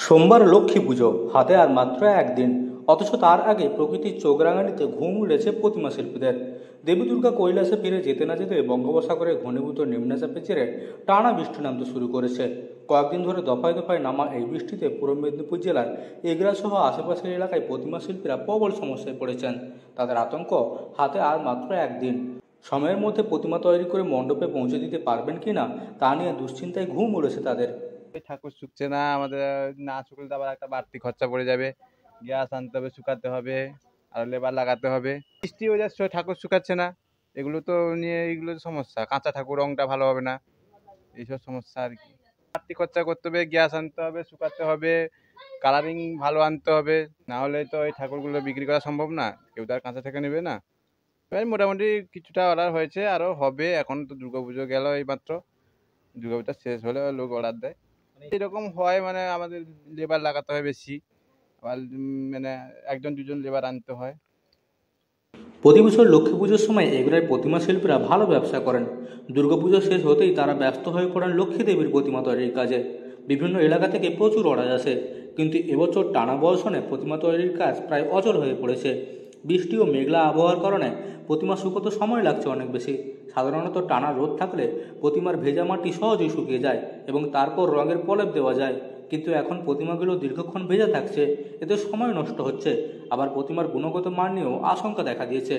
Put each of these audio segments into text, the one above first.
সোমবার লক্ষ্মী পুজো, হাতে আর মাত্র একদিন। অথচ তার আগে প্রকৃতির চোখ রাঙানিতে ঘুম উড়েছে প্রতিমা শিল্পীদের। দেবী দুর্গা কৈলাসে ফিরে যেতে না যেতে বঙ্গোপসাগরে ঘনীভূত নিম্নচাপে চেড়ে টানা বৃষ্টি নামতে শুরু করেছে। কয়েকদিন ধরে দফায় দফায় নামা এই বৃষ্টিতে পূর্ব মেদিনীপুর জেলার এগরা সহ আশেপাশের এলাকায় প্রতিমা শিল্পীরা প্রবল সমস্যায় পড়েছেন। তাদের আতঙ্ক, হাতে আর মাত্র একদিন। সময়ের মধ্যে প্রতিমা তৈরি করে মণ্ডপে পৌঁছে দিতে পারবেন কিনা তা নিয়ে দুশ্চিন্তায় ঘুম উড়েছে তাদের। এই ঠাকুর শুকছে না আমাদের, না শুকলে তো আবার একটা বাড়তি খরচা পড়ে যাবে। গ্যাস আনতে হবে, শুকাতে হবে, আর লেবার লাগাতে হবে। বৃষ্টি হয়ে যাচ্ছে, ঠাকুর শুকাচ্ছে না। এগুলো তো নিয়ে এগুলো তো সমস্যা, কাঁচা ঠাকুর রংটা ভালো হবে না, এইসব সমস্যা আর কি। বাড়তি খরচা করতে হবে, গ্যাস আনতে হবে, শুকাতে হবে, কালারিং ভালো আনতে হবে, না হলে তো এই ঠাকুরগুলো বিক্রি করা সম্ভব না, কেউ তো আর কাঁচা থেকে নেবে না। এই মোটামুটি কিছুটা অর্ডার হয়েছে, আরও হবে। এখন তো দুর্গাপুজো গেল এই মাত্র, দুর্গাপূজা শেষ হলে লোক অর্ডার দেয়। এরকম হয়, মানে আমাদের লেবার লাগাতে হয় বেশি, আবার মানে একজন দুজন লেবার আনতে হয়। প্রতি বছর লক্ষ্মী পুজোর সময় এগুলোর প্রতিমা শিল্পীরা ভালো ব্যবসা করেন। দুর্গাপুজো শেষ হতেই তারা ব্যস্ত হয়ে পড়েন লক্ষ্মী দেবীর প্রতিমা তৈরির কাজে। বিভিন্ন এলাকা থেকে প্রচুর অর্ডার আসে, কিন্তু এবছর টানা বর্ষণে প্রতিমা তৈরির কাজ প্রায় অচল হয়ে পড়েছে। বৃষ্টি ও মেঘলা আবহাওয়ার কারণে প্রতিমা শুকোতে সময় লাগছে অনেক বেশি। সাধারণত টানা রোদ থাকলে প্রতিমার ভেজা মাটি সহজেই শুকিয়ে যায় এবং তারপর রঙের প্রলেপ দেওয়া যায়, কিন্তু এখন প্রতিমাগুলো দীর্ঘক্ষণ ভেজা থাকছে, এতে সময় নষ্ট হচ্ছে। আবার প্রতিমার গুণগত মান নিয়েও আশঙ্কা দেখা দিয়েছে।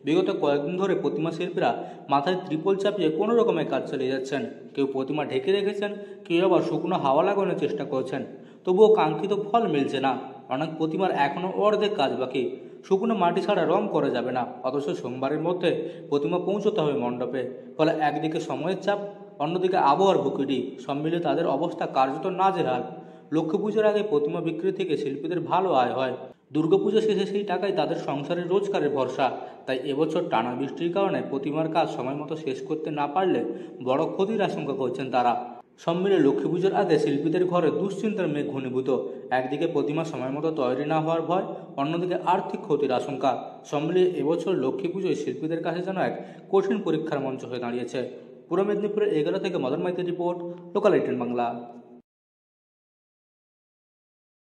বিগত কয়েকদিন ধরে প্রতিমা শিল্পীরা মাথায় ত্রিপল চাপিয়ে কোনো রকমের কাজ চালিয়ে যাচ্ছেন। কেউ প্রতিমা ঢেকে রেখেছেন, কেউ আবার শুকনো হাওয়া লাগানোর চেষ্টা করছেন। তবুও কাঙ্ক্ষিত ফল মিলছে না। অনেক প্রতিমার এখনও অর্ধেক কাজ বাকি। শুকনো মাটি ছাড়া রং করা যাবে না, অথচ সোমবারের মধ্যে প্রতিমা পৌঁছতে হবে মণ্ডপে। ফলে একদিকে সময়ের চাপ, অন্যদিকে আবহাওয়ার ভুকিটি, সব মিলে তাদের অবস্থা কার্যত নাজেহাল। লক্ষ্মী পুজোর আগে প্রতিমা বিক্রি থেকে শিল্পীদের ভালো আয় হয়। দুর্গাপুজো শেষে সেই টাকায় তাদের সংসারের রোজগারের ভরসা। তাই এবছর টানা বৃষ্টির কারণে প্রতিমার কাজ সময় মতো শেষ করতে না পারলে বড় ক্ষতির আশঙ্কা করছেন তারা। সব মিলে লক্ষ্মী পুজোর আগে শিল্পীদের ঘরে দুশ্চিন্তার মেঘ ঘনীভূত। একদিকে প্রতিমা সময় মতো তৈরি না হওয়ার ভয়, অন্যদিকে আর্থিক ক্ষতির আশঙ্কা। সব মিলিয়ে এবছর লক্ষ্মী পুজোয় শিল্পীদের কাছে যেন এক কঠিন পরীক্ষার মঞ্চ হয়ে দাঁড়িয়েছে। পূর্ব মেদিনীপুরের 11 থেকে মদন মাইতির রিপোর্ট, লোকাল 18 বাংলা।